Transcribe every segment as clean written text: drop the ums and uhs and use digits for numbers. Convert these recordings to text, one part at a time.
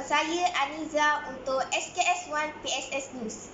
saya Aniza untuk SKS1 PSS News.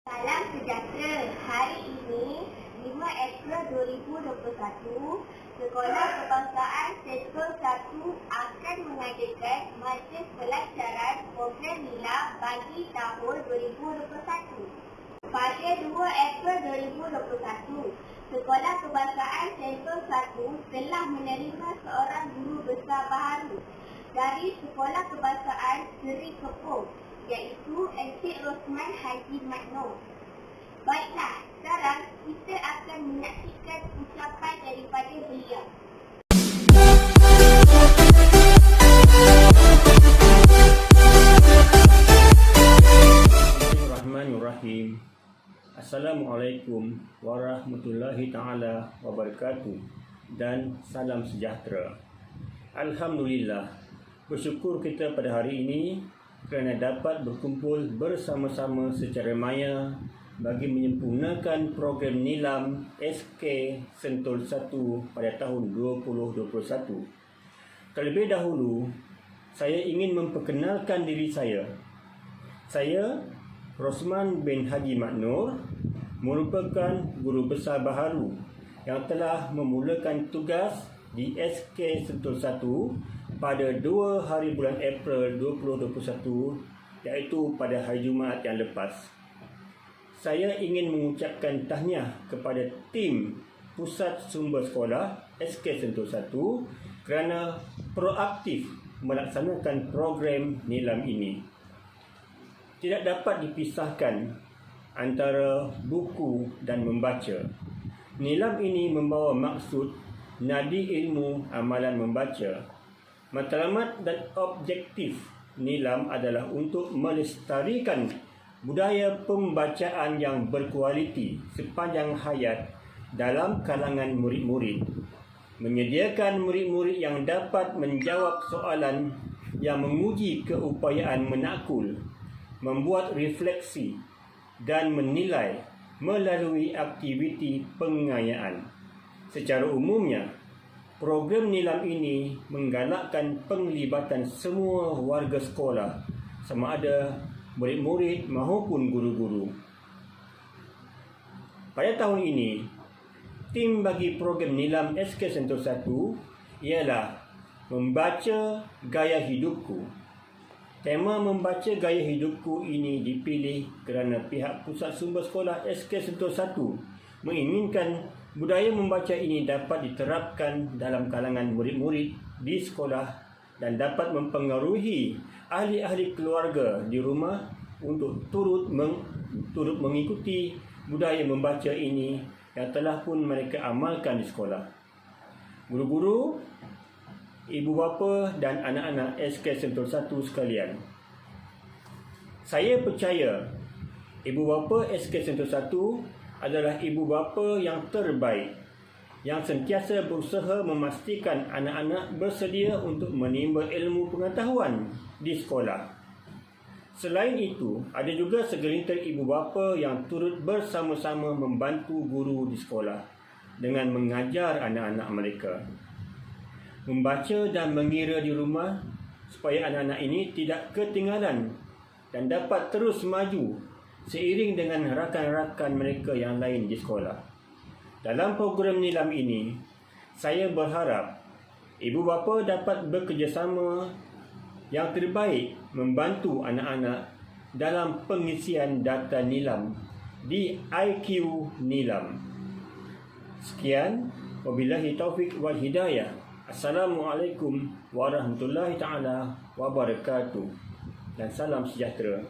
Salam sejahtera. Hari ini 5 April 2021, Sekolah Kebangsaan Sentul 1 akan mengadakan majlis pelajaran program NILAM bagi tahun 2021. Pada 2 April 2021, Sekolah Kebangsaan Sentul 1 telah menerima seorang guru besar baharu dari Sekolah Kebangsaan Seri Kepong, iaitu Encik Rosman Haji Mat Noor. Baiklah, sekarang kita akan menyaksikan ucapan daripada beliau. Bismillahirrahmanirrahim. Assalamualaikum warahmatullahi ta'ala wabarakatuh dan salam sejahtera. Alhamdulillah, bersyukur kita pada hari ini kerana dapat berkumpul bersama-sama secara maya bagi menyempurnakan program NILAM SK Sentul 1 pada tahun 2021. Terlebih dahulu, saya ingin memperkenalkan diri saya. Saya Rosman bin Haji Mat Noor merupakan guru besar baharu yang telah memulakan tugas di SK Sentul 1 pada 2 hari bulan April 2021, iaitu pada hari Jumaat yang lepas. Saya ingin mengucapkan tahniah kepada tim Pusat Sumber Sekolah SK Sentul 1 kerana proaktif melaksanakan program NILAM ini. Tidak dapat dipisahkan antara buku dan membaca. NILAM ini membawa maksud nadi ilmu amalan membaca. Matlamat dan objektif NILAM adalah untuk melestarikan budaya pembacaan yang berkualiti sepanjang hayat dalam kalangan murid-murid, menyediakan murid-murid yang dapat menjawab soalan yang menguji keupayaan menakul, membuat refleksi dan menilai melalui aktiviti pengayaan. Secara umumnya, program NILAM ini menggalakkan penglibatan semua warga sekolah, sama ada murid-murid maupun guru-guru. Pada tahun ini, tim bagi program NILAM SK Sentul 1 ialah Membaca Gaya Hidupku. Tema Membaca Gaya Hidupku ini dipilih kerana pihak Pusat Sumber Sekolah SK Sentul 1 menginginkan budaya membaca ini dapat diterapkan dalam kalangan murid-murid di sekolah dan dapat mempengaruhi ahli-ahli keluarga di rumah untuk turut mengikuti budaya membaca ini yang telah pun mereka amalkan di sekolah. Guru-guru, ibu bapa dan anak-anak SK Sentul 1 sekalian, saya percaya ibu bapa SK Sentul 1 adalah ibu bapa yang terbaik, yang sentiasa berusaha memastikan anak-anak bersedia untuk menimba ilmu pengetahuan di sekolah. Selain itu, ada juga segelintir ibu bapa yang turut bersama-sama membantu guru di sekolah dengan mengajar anak-anak mereka membaca dan mengira di rumah supaya anak-anak ini tidak ketinggalan dan dapat terus maju seiring dengan rakan-rakan mereka yang lain di sekolah. Dalam program NILAM ini, saya berharap ibu bapa dapat bekerjasama yang terbaik membantu anak-anak dalam pengisian data NILAM di IQ NILAM. Sekian, wabillahi taufik wal hidayah. Assalamualaikum warahmatullahi ta'ala wabarakatuh dan salam sejahtera.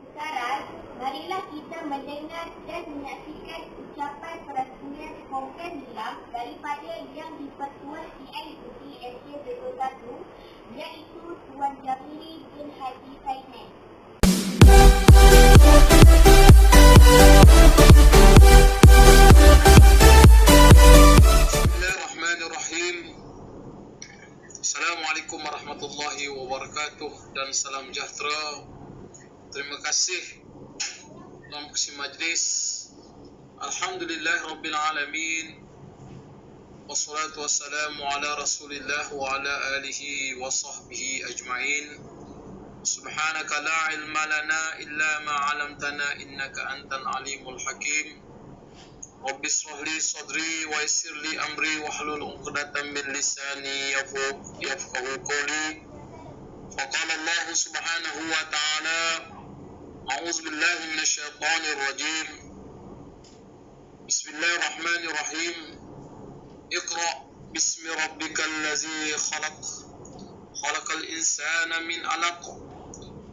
Sekarang, marilah kita mendengar dan menyaksikan ucapan peresmian program NILAM daripada yang dipertua CIUT SK Sentul 1, iaitu Tuan Jamili bin Haji Saiman. Assalamualaikum warahmatullahi warahmatullahi wabarakatuh, dan salam sejahtera. Terima kasih Tuan Pengerusi Majlis. Alhamdulillah Rabbil Alamin. Wassalatu wassalamu ala Rasulillah wa ala alihi wa sahbihi ajma'in. Subhanaka la ilma lana illa ma 'allamtana innaka antal alimul hakim. Rabbi shrah li sadri wa yassir li amri wahlul 'uqdatam min lisani yafqahu qawli. Faqala Allah subhanahu wa ta'ala, a'udzu billahi minasy syaithanir rajim. Bismillahirrahmanirrahim. Iqra bismi rabbikal ladzi khalaq. Khalaqal insana min 'alaq.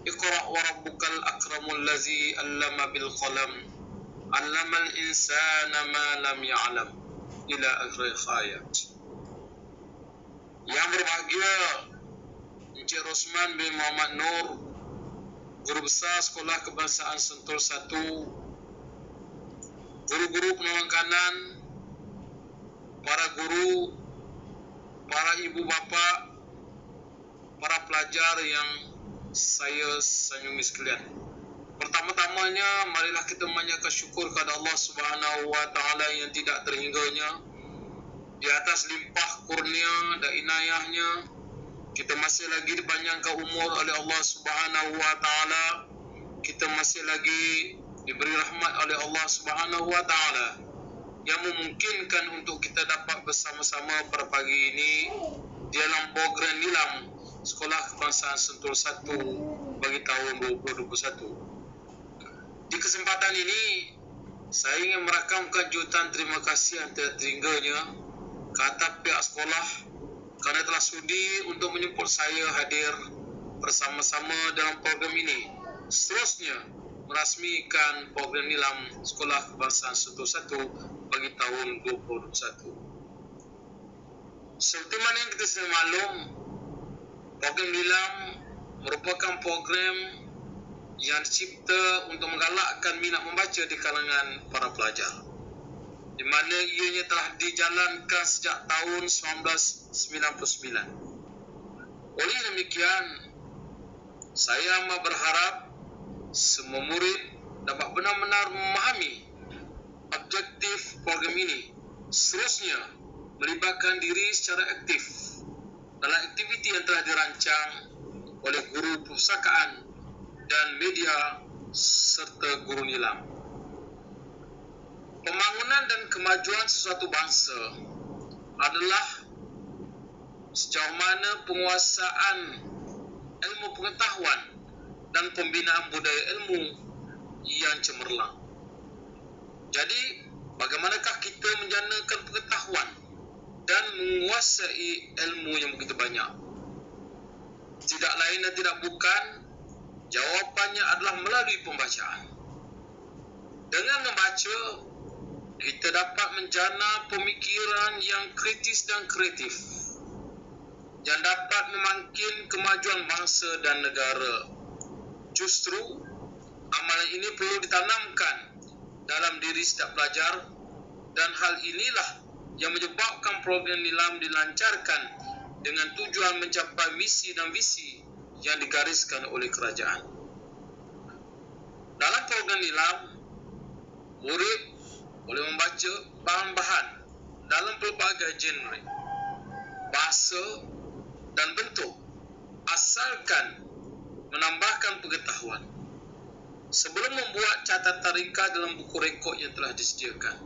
Iqra wa rabbukal akramul ladzi 'allama bil qalam. 'Allamal insana ma lam ya'lam. Ila akhir ayat. Yang berbahagia Encik Rosman bin Muhammad Nur, Guru Besar Sekolah Kebangsaan Sentul 1, guru-guru penolong kanan, para guru, para ibu bapa, para pelajar yang saya sayangi sekalian. Pertama-tamanya, marilah kita menyatakan syukur kepada Allah Subhanahu wa Ta'ala yang tidak terhingganya. Di atas limpah kurnia dan inayahnya, kita masih lagi dipanjangkan umur oleh Allah Subhanahu wa Ta'ala. Kita masih lagi diberi rahmat oleh Allah Subhanahu wa Ta'ala yang memungkinkan untuk kita dapat bersama-sama pada pagi ini dalam program Nilam Sekolah Kebangsaan Sentul 1 bagi tahun 2021. Di kesempatan ini, saya ingin merakamkan jutaan terima kasih yang terhingganya ke atas pihak sekolah kerana telah sudi untuk menjemput saya hadir bersama-sama dalam program ini. Seterusnya, merasmikan program Nilam Sekolah Kebangsaan Sentul 1 bagi tahun 2021. Seperti mana yang kita sudah maklum, program Nilam merupakan program yang dicipta untuk menggalakkan minat membaca di kalangan para pelajar, di mana ianya telah dijalankan sejak tahun 1999. Oleh demikian, saya amat berharap semua murid dapat benar-benar memahami objektif program ini. Seterusnya, melibatkan diri secara aktif dalam aktiviti yang telah dirancang oleh guru perpustakaan dan media serta guru nilam. Pembangunan dan kemajuan sesuatu bangsa adalah sejauh mana penguasaan ilmu pengetahuan dan pembinaan budaya ilmu yang cemerlang. Jadi, bagaimanakah kita menjanakan pengetahuan dan menguasai ilmu yang begitu banyak? Tidak lain dan tidak bukan, jawapannya adalah melalui pembacaan. Dengan membaca, kita dapat menjana pemikiran yang kritis dan kreatif yang dapat memangkin kemajuan bangsa dan negara. Justru, amalan ini perlu ditanamkan dalam diri setiap pelajar, dan hal inilah yang menyebabkan program Nilam dilancarkan dengan tujuan mencapai misi dan visi yang digariskan oleh kerajaan. Dalam program Nilam, murid boleh membaca bahan-bahan dalam pelbagai genre, bahasa dan bentuk, asalkan menambahkan pengetahuan. Sebelum membuat catatan ringkas dalam buku rekod yang telah disediakan,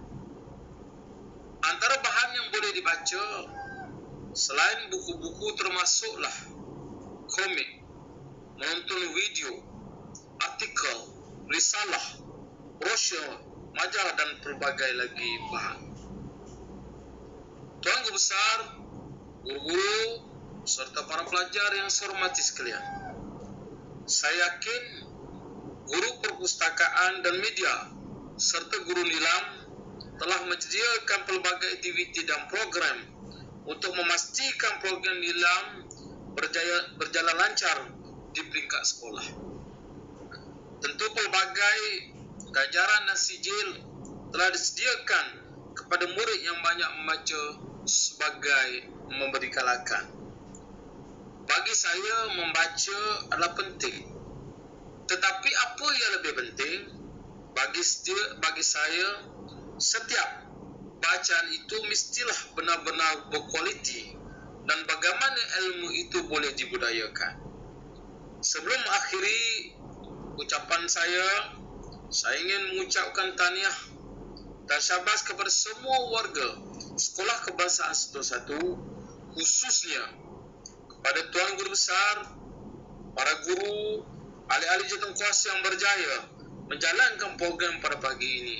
antara bahan yang boleh dibaca selain buku-buku termasuklah komik, menonton video, artikel, risalah, brosur, majalah dan pelbagai lagi bahan. Tuan Guru Besar, guru-guru serta para pelajar yang saya hormati sekalian, saya yakin guru perpustakaan dan media serta guru nilam telah menyediakan pelbagai aktiviti dan program untuk memastikan program nilam berjalan lancar di peringkat sekolah. Tentu pelbagai ganjaran dan sijil telah disediakan kepada murid yang banyak membaca sebagai memberi galakan. Bagi saya membaca adalah penting. Tetapi apa yang lebih penting bagi saya, setiap bacaan itu mestilah benar-benar berkualiti dan bagaimana ilmu itu boleh dibudayakan. Sebelum mengakhiri ucapan saya ingin mengucapkan tahniah dan syabas kepada semua warga Sekolah Kebangsaan Sentul 1, khususnya kepada Tuan Guru Besar, para guru, ahli-ahli jawatankuasa yang berjaya menjalankan program pada pagi ini.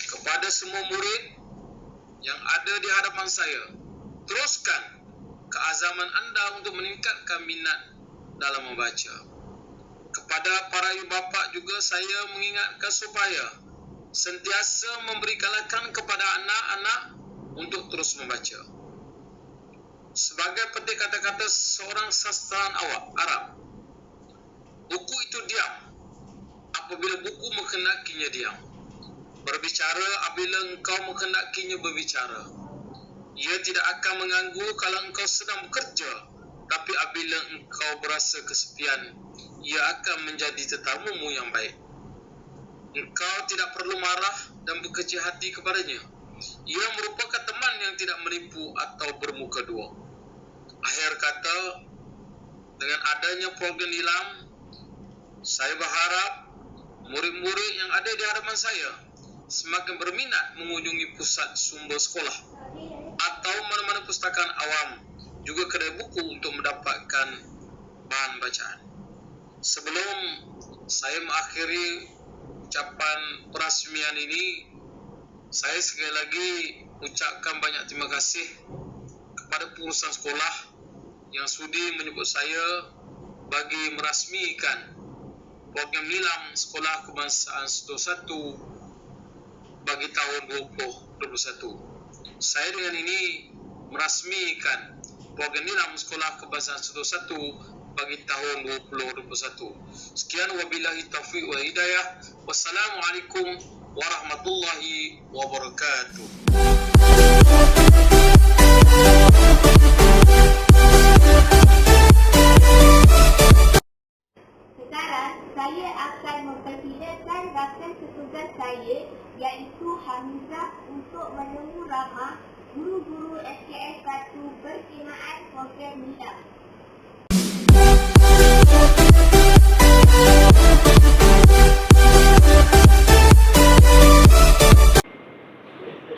Kepada semua murid yang ada di hadapan saya, teruskan keazaman anda untuk meningkatkan minat dalam membaca. Kepada para ibu bapa juga saya mengingatkan supaya sentiasa memberi galakan kepada anak-anak untuk terus membaca. Sebagai petik kata-kata seorang sastrawan Arab, buku itu diam apabila buku menghendakinya diam. Berbicara apabila engkau menghendakinya berbicara. Ia tidak akan mengganggu kalau engkau sedang bekerja, tapi apabila engkau berasa kesepian, ia akan menjadi tetamumu yang baik. Engkau tidak perlu marah dan berkecil hati kepadanya. Ia merupakan teman yang tidak menipu atau bermuka dua. Akhir kata, dengan adanya program Nilam, saya berharap murid-murid yang ada di hadapan saya semakin berminat mengunjungi pusat sumber sekolah atau mana-mana pustakaan awam, juga kedai buku untuk mendapatkan bahan bacaan. Sebelum saya mengakhiri ucapan perasmian ini, saya sekali lagi ucapkan banyak terima kasih kepada pengurusan sekolah yang sudi menyebut saya bagi merasmikan program Nilam Sekolah Kebangsaan Sentul 1 bagi tahun 2021. Saya dengan ini merasmikan program Nilam Sekolah Kebangsaan Sentul 1 bagi tahun 2021. Sekian, wabillahi taufiq wal hidayah. Wassalamualaikum warahmatullahi wabarakatuh. Sekarang saya akan mempersilakan rakan petugas saya iaitu Hamizah untuk menemu ramah guru-guru SKS 1 berkenaan program Nilam.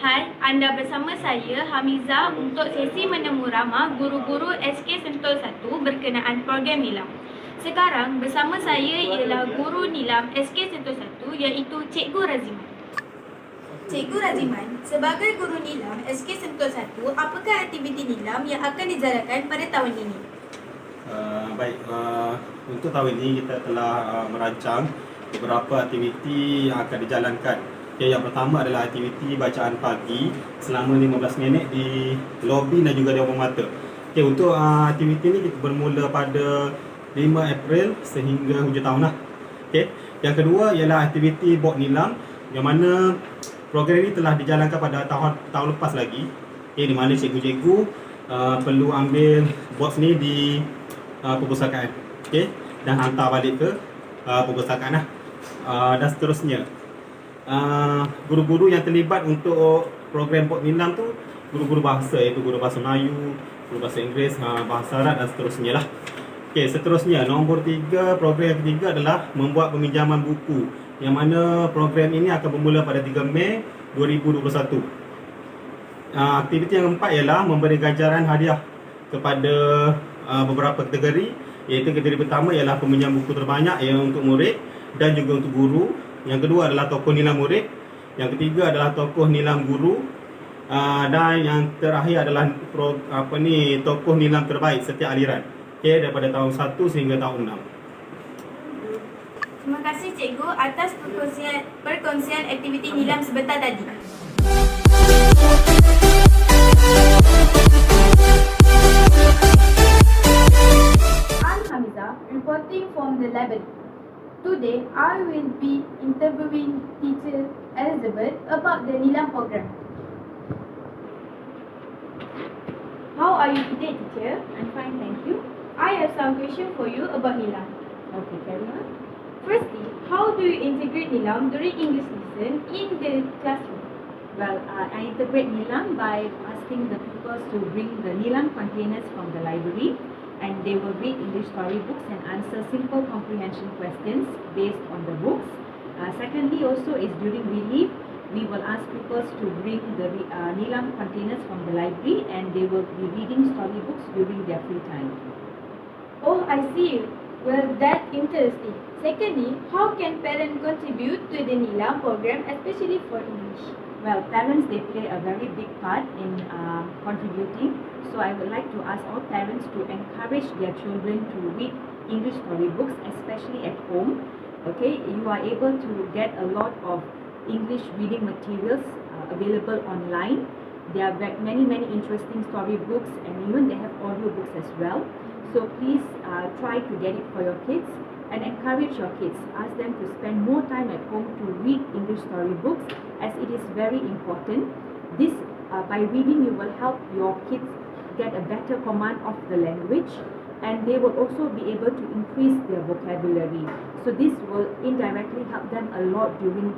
Hai, anda bersama saya Hamizah untuk sesi menemu ramah guru-guru SK Sentul 1 berkenaan program Nilam. Sekarang bersama saya ialah guru Nilam SK Sentul 1 iaitu Cikgu Raziman. Cikgu Raziman, sebagai guru Nilam SK Sentul 1, apakah aktiviti Nilam yang akan dijalankan pada tahun ini? Untuk tahun ini kita telah merancang beberapa aktiviti yang akan dijalankan. Yang pertama adalah aktiviti bacaan pagi selama 15 minit di lobi dan juga di Opang Mata. Untuk aktiviti ini kita bermula pada 5 April sehingga hujung tahun lah. Yang kedua ialah aktiviti Bot Nilam, yang mana program ini telah dijalankan pada tahun lepas lagi. Di mana cikgu-cikgu perlu ambil box ni di perpustakaan, dan hantar balik ke perpustakaan lah. Dan seterusnya, guru-guru yang terlibat untuk program Bot Nilam tu guru-guru bahasa, iaitu guru bahasa Melayu, guru bahasa Inggeris, bahasa Arab dan seterusnya lah. Seterusnya, nombor 3, program yang ketiga adalah membuat peminjaman buku, yang mana program ini akan bermula pada 3 Mei 2021. Aktiviti yang keempat ialah memberi ganjaran hadiah kepada beberapa kategori, iaitu kategori pertama ialah peminjam buku terbanyak, yang untuk murid dan juga untuk guru. Yang kedua adalah tokoh Nilam murid. Yang ketiga adalah tokoh Nilam guru. Dan yang terakhir adalah tokoh Nilam terbaik setiap aliran. Daripada tahun 1 sehingga tahun 6. Terima kasih Cikgu atas perkongsian aktiviti Nilam sebentar tadi. I'm Hamizah, reporting from the library. Today, I will be interviewing teacher Elizabeth about the Nilam program. How are you today, teacher? I'm fine, thank you. I have some question for you about Nilam. Okay, carry on. Firstly, how do you integrate Nilam during English lesson in the classroom? Well, I integrate Nilam by asking the pupils to bring the Nilam containers from the library, and they will read English storybooks and answer simple comprehension questions based on the books. Secondly, also is during relief, we will ask pupils to bring the Nilam containers from the library, and they will be reading storybooks during their free time. Oh, I see. Well, that's interesting. Secondly, how can parents contribute to the Nilam program, especially for English? Well, parents, they play a very big part in contributing. So I would like to ask all parents to encourage their children to read English storybooks, especially at home. Okay, you are able to get a lot of English reading materials available online. There are many interesting storybooks, and even they have audiobooks as well. So please try to get it for your kids and encourage your kids. Ask them to spend more time at home to read English storybooks, as it is very important. This, by reading, you will help your kids get a better command of the language, and they will also be able to increase their vocabulary. So this will indirectly help them a lot during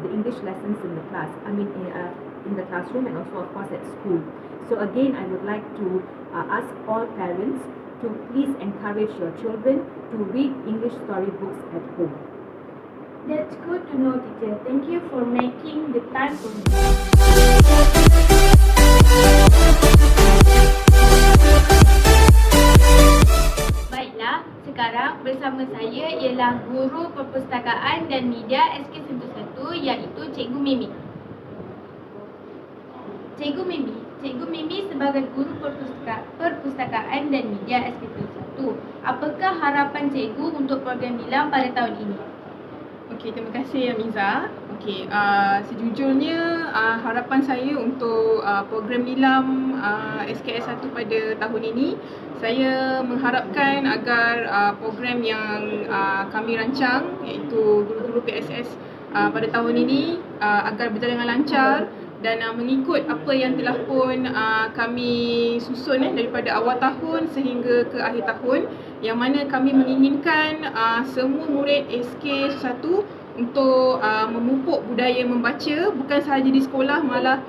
the English lessons in the class. In the classroom, and also of course at school. So again, I would like to ask all parents to please encourage your children to read English storybooks at home. That's good to know, teacher. Thank you for making the time for me. Baiklah, sekarang bersama saya ialah Guru Perpustakaan dan Media SK Sentul 1, iaitu Cikgu Mimi. Cikgu Mimi sebagai Guru Perpustakaan dan Media SK Sentul 1, apakah harapan cikgu untuk program Nilam pada tahun ini? Okey, terima kasih Amiza. Okey, sejujurnya harapan saya untuk program Nilam SKS 1 pada tahun ini, saya mengharapkan agar program yang kami rancang, iaitu guru-guru PSS pada tahun ini agar berjalan dengan lancar dan mengikut apa yang telah pun kami susun daripada awal tahun sehingga ke akhir tahun, yang mana kami menginginkan semua murid SK 1 untuk memupuk budaya membaca bukan sahaja di sekolah, malah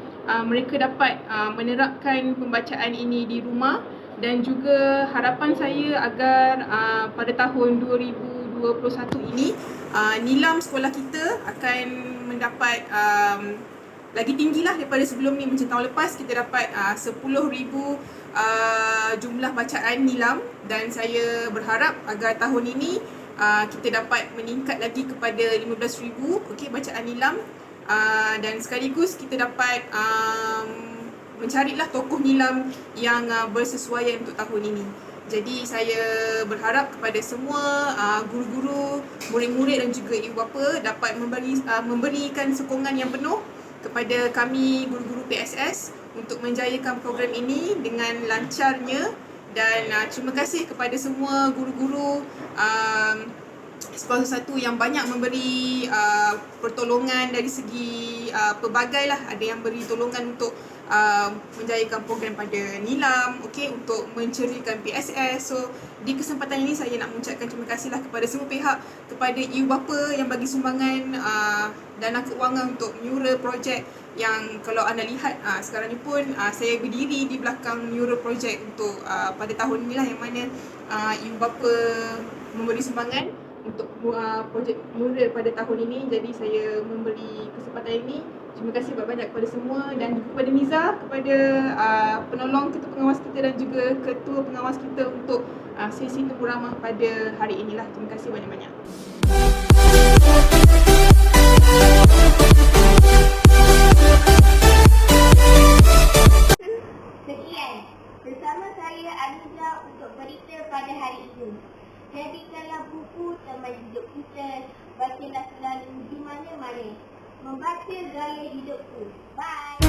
mereka dapat menerapkan pembacaan ini di rumah. Dan juga harapan saya agar pada tahun 2021 ini Nilam sekolah kita akan mendapat lagi tinggilah daripada sebelum ni. Macam tahun lepas kita dapat 10,000 jumlah bacaan Nilam, dan saya berharap agar tahun ini kita dapat meningkat lagi kepada 15,000 bacaan Nilam, dan sekaligus kita dapat mencarilah tokoh Nilam yang bersesuaian untuk tahun ini. Jadi saya berharap kepada semua guru-guru, murid-murid dan juga ibu bapa dapat memberikan sokongan yang penuh kepada kami guru-guru PSS untuk menjayakan program ini dengan lancarnya. Dan terima kasih kepada semua guru-guru sekolah 1 yang banyak memberi pertolongan dari segi pelbagai lah. Ada yang beri tolongan untuk menjayakan program pada Nilam, untuk menceriakan PSS. So di kesempatan ini saya nak mengucapkan terima kasihlah kepada semua pihak, kepada ibu bapa yang bagi sumbangan dana keuangan untuk Mural Project, yang kalau anda lihat sekarang ni pun saya berdiri di belakang Mural Project untuk pada tahun inilah, yang mana ibu bapa memberi sumbangan untuk projek mural pada tahun ini. Jadi saya memberi kesempatan ini. Terima kasih banyak kepada semua, dan juga kepada Miza, kepada penolong ketua pengawas kita dan juga ketua pengawas kita untuk sesi temu ramah pada hari inilah. Terima kasih banyak-banyak. Sekian bersama saya Amiza untuk berita pada hari ini. Jadikanlah buku teman hidup kita, bacalah selalu di mana-mana. Membaca gaya hidupku. Bye.